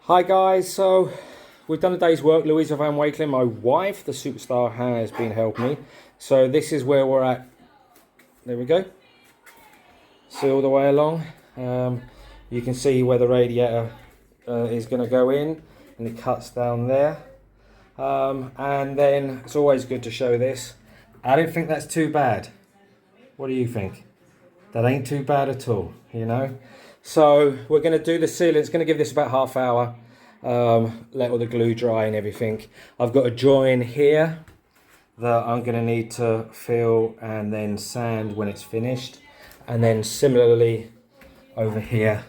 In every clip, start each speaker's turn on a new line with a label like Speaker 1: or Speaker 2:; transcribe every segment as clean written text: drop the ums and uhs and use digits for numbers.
Speaker 1: Hi guys, so we've done a day's work. Louisa Vann-Wakelin, my wife, the superstar, has been helping me. So this is where we're at. There we go. See all the way along. You can see where the radiator is going to go in, and it cuts down there. And then it's always good to show this. I don't think that's too bad. What do you think? That ain't too bad at all, you know. So we're going to do the sealant. It's going to give this about half hour. Let all the glue dry and everything. I've got a join here that I'm going to need to fill and then sand when it's finished. And then similarly over here,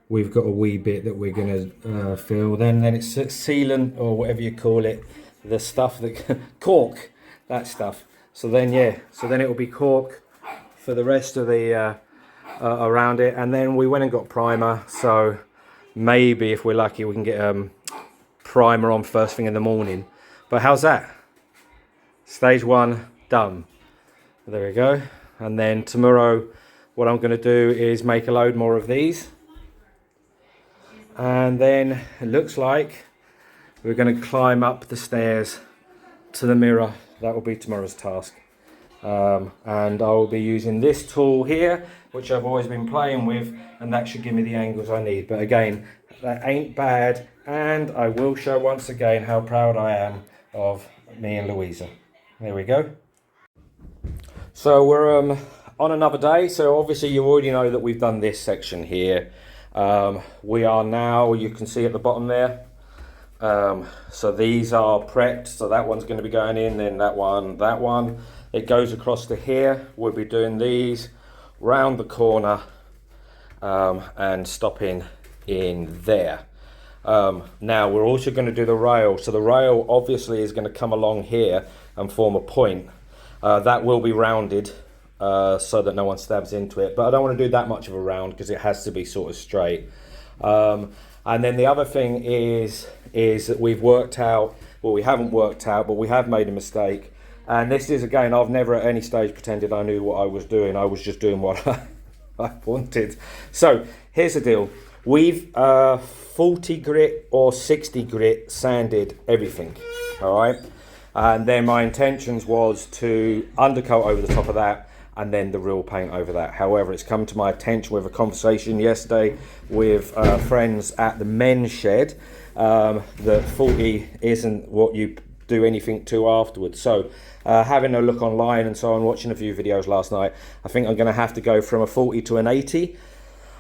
Speaker 1: we've got a wee bit that we're going to fill. Then it's sealant, or whatever you call it, the stuff that cork, that stuff. So then it will be cork for the rest of the around it. And then we went and got primer, so maybe if we're lucky we can get primer on first thing in the morning. But how's that? Stage one done. There we go. And then tomorrow what I'm going to do is make a load more of these, and then it looks like we're going to climb up the stairs to the mirror. That will be tomorrow's task. And I'll be using this tool here, which I've always been playing with, and that should give me the angles I need. But again, that ain't bad, and I will show once again how proud I am of me and Louisa. There we go. So we're on another day. So obviously you already know that we've done this section here. We are now, you can see at the bottom there, so these are prepped. So that one's going to be going in, then that one. It goes across to here. We'll be doing these round the corner and stopping in there. Now we're also going to do the rail. So the rail obviously is going to come along here and form a point. That will be rounded so that no one stabs into it. But I don't want to do that much of a round because it has to be sort of straight. And then the other thing is that we've worked out, well, we haven't worked out, but we have made a mistake. And this is, again, I've never at any stage pretended I knew what I was doing. I was just doing what I wanted. So here's the deal. We've 40 grit or 60 grit sanded everything, all right? And then my intentions was to undercoat over the top of that and then the real paint over that. However, it's come to my attention with a conversation yesterday with friends at the men's shed that 40 isn't what you do anything to afterwards. So having a look online and so on, watching a few videos last night, I think I'm going to have to go from a 40 to an 80.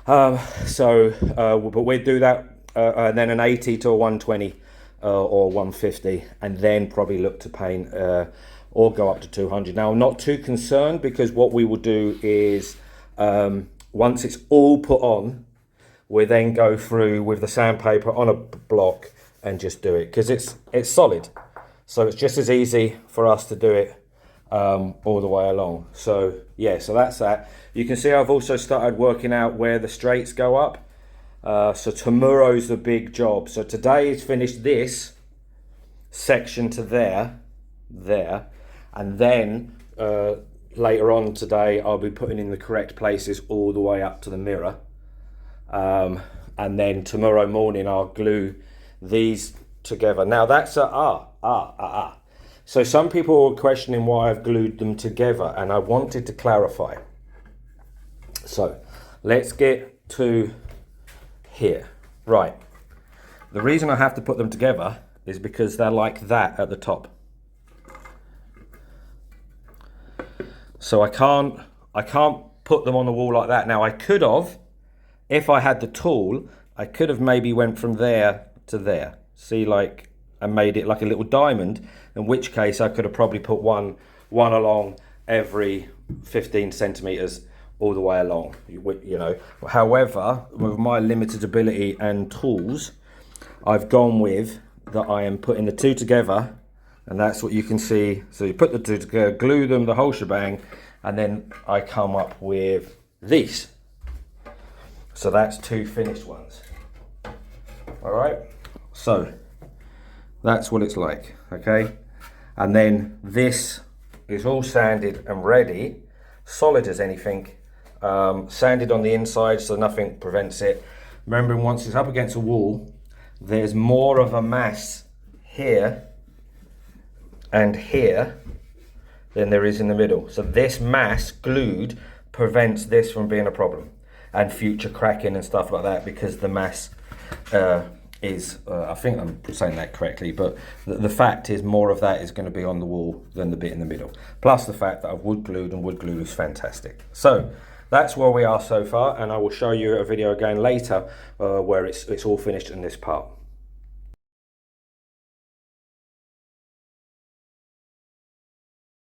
Speaker 1: But we'd do that and then an 80 to a 120 or 150, and then probably look to paint or go up to 200. Now I'm not too concerned, because what we will do is once it's all put on, we then go through with the sandpaper on a block and just do it, because it's solid. So it's just as easy for us to do it all the way along. So yeah, so that's that. You can see I've also started working out where the straights go up. So tomorrow's the big job. So today is finished this section to there, and then later on today I'll be putting in the correct places all the way up to the mirror. And then tomorrow morning I'll glue these together. Now that's so some people were questioning why I've glued them together, and I wanted to clarify. So let's get to here. Right, the reason I have to put them together is because they're like that at the top. So I can't put them on the wall like that. Now I could have, if I had the tool, I could have maybe went from there to there. See, like, and made it like a little diamond, in which case I could have probably put one along every 15 centimeters all the way along, you know. However, with my limited ability and tools, I've gone with that I am putting the two together, and that's what you can see. So you put the two together, glue them, the whole shebang, and then I come up with these. So that's two finished ones. All right, so that's what it's like, okay? And then this is all sanded and ready, solid as anything, sanded on the inside so nothing prevents it. Remembering once it's up against a wall, there's more of a mass here and here than there is in the middle. So this mass glued prevents this from being a problem and future cracking and stuff like that, because the mass is, I think I'm saying that correctly, but the fact is more of that is going to be on the wall than the bit in the middle. Plus the fact that I've wood glued, and wood glue is fantastic. So that's where we are so far, and I will show you a video again later where it's all finished in this part.